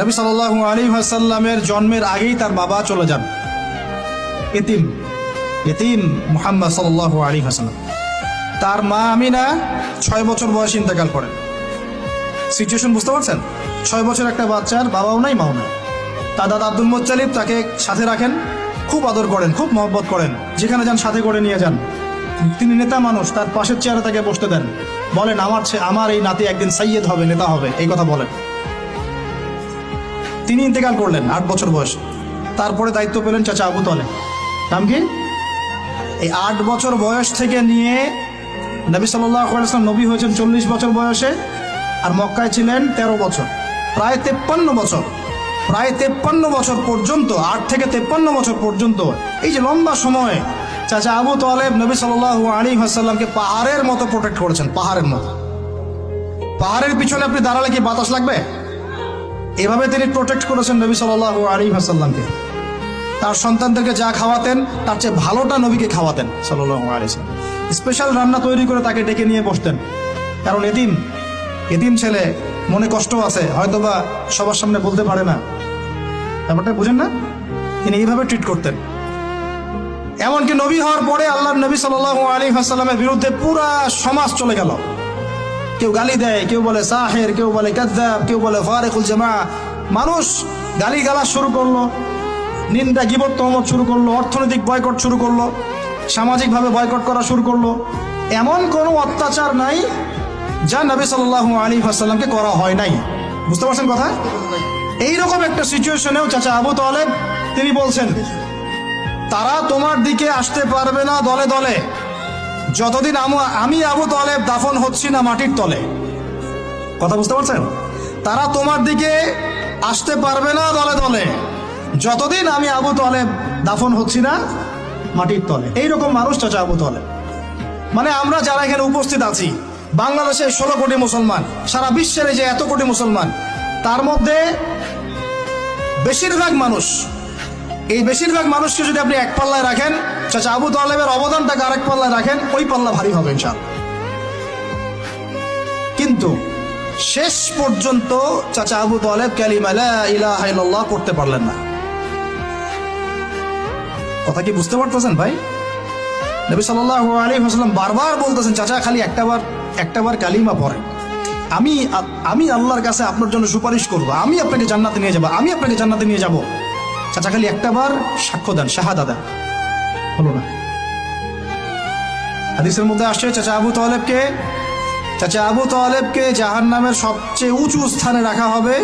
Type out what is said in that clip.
নবী সাল্লাল্লাহু আলাইহি ওয়াসাল্লামের জন্মের আগেই তার বাবা চলে যান, এতিম মুহাম্মদ সাল্লাল্লাহু আলাইহি ওয়াসাল্লাম। তার মা আমিনা 6 বছর বয়সে ইন্তেকাল করেন। সিচুয়েশন বুঝতে পারছেন? 6 বছর একটা বাচ্চার বাবাও নাই মাও নাই। তার দাদা আব্দুল মুত্তালিব তাকে সাথে রাখেন, খুব আদর করেন, খুব মহব্বত করেন, যেখানে যান সাথে করে নিয়ে যান। তিনি নেতা মানুষ, তার পাশের চেয়ারে তাকে বসতে দেন, বলেন আমার এই নাতি একদিন সাইয়্যেদ হবে, নেতা হবে, এই কথা বলেন। তিনি ইন্তেকাল করলেন 8 বছর বয়সে। তারপরে দায়িত্ব পেলেন চাচা আবু তালেব। নাম কি? এই 8 বছর বয়স থেকে নিয়ে নবী সাল্লাল্লাহু আলাইহি ওয়াসাল্লাম নবী হয়েছেন 40 বছর বয়সে, আর মক্কায় ছিলেন 13 বছর, প্রায় 53 বছর। প্রায় 53 বছর পর্যন্ত, 8 থেকে 53 বছর পর্যন্ত, এই যে লম্বা সময় চাচা আবু তালেব নবী সাল্লাল্লাহু আলাইহি ওয়াসাল্লামকে পাহাড়ের মতো প্রোটেক্ট করেছেন, পাহাড়ের মতো। পাহাড়ের পিছনে আপনি দাঁড়ালে কি বাতাস লাগবে? এভাবে তিনি প্রোটেক্ট করেছেন নবী সাল্লাল্লাহু আলাইহি ওয়াসাল্লামকে। তার সন্তানদেরকে যা খাওয়াতেন তার চেয়ে ভালোটা নবীকে খাওয়াতেন সাল্লাল্লাহু আলাইহি ওয়াসাল্লাম। স্পেশাল রান্না তৈরি করে তাকে ডেকে নিয়ে বসতেন, কারণ এতিম ছেলে, মনে কষ্ট আছে, হয়তোবা সবার সামনে বলতে পারে না, ব্যাপারটা বুঝেন না? তিনি এইভাবে ট্রিট করতেন। এমনকি নবী হওয়ার পরে আল্লাহর নবী সাল্লাল্লাহু আলাইহি ওয়াসাল্লামের বিরুদ্ধে পুরা সমাজ চলে গেল। কেউ গালি দেয়, কেউ বলে সাহের, কেউ বলে কাযযাব, কেউ বলে ফারিকুল জামা। মানুষ গালিগালাজ শুরু করলো, নিন্দা গীবত তহমত শুরু করলো, অর্থনৈতিক বয়কট শুরু করলো, সামাজিকভাবে বয়কট করা শুরু করলো। এমন কোনো অত্যাচার নাই যা নবী সাল্লাল্লাহু আলাইহি ওয়াসাল্লামকে করা হয় নাই। বুঝতে পারছেন কথা? এইরকম একটা সিচুয়েশনেও চাচা আবু তালেব তিনি বলছেন, তারা তোমার দিকে আসতে পারবে না দলে দলে যতদিন আমি আবু তালেব দাফন হচ্ছি না মাটির তলে। কথা বুঝতে পারছেন? তারা তোমার দিকে আসতে পারবে না দলে দলে যতদিন আমি আবু তালেব দাফন হচ্ছি না মাটির তলে। এইরকম মানুষ চাচা আবু তালেব। মানে আমরা যারা এখানে উপস্থিত আছি, বাংলাদেশে 16 কোটি মুসলমান, সারা বিশ্বের যে এত কোটি মুসলমান, তার মধ্যে বেশিরভাগ মানুষ, এই বেশিরভাগ মানুষকে যদি আপনি এক পাল্লায় রাখেন, চাচা আবু তালেবের অবদানটাকে আরেক পাল্লায় রাখেন, ওই পাল্লা ভারী হবে ইনশাআল্লাহ। কিন্তু শেষ পর্যন্ত চাচা আবু তালেব কালিমা লা ইলাহা ইল্লাল্লাহ করতে পারলেন না। কথা কি বুঝতে পারতেছেন ভাই? নবী সাল্লাল্লাহু আলাইহি ওয়াসাল্লাম বারবার বলতেছেন, চাচা খালি একটাবার কালিমা পড়েন, আমি আল্লাহর কাছে আপনার জন্য সুপারিশ করব, আমি আপনাকে জান্নাতে নিয়ে যাব, আমি আপনাকে জান্নাতে নিয়ে যাব। চাচা খালি একটাবার সাক্ষ্য দেন, শাহাদা দেন, হলো না। হাদিসের মধ্যে আসছে চাচা আবু তালেবকে জাহান্নামের সবচেয়ে উঁচু স্থানে রাখা হবে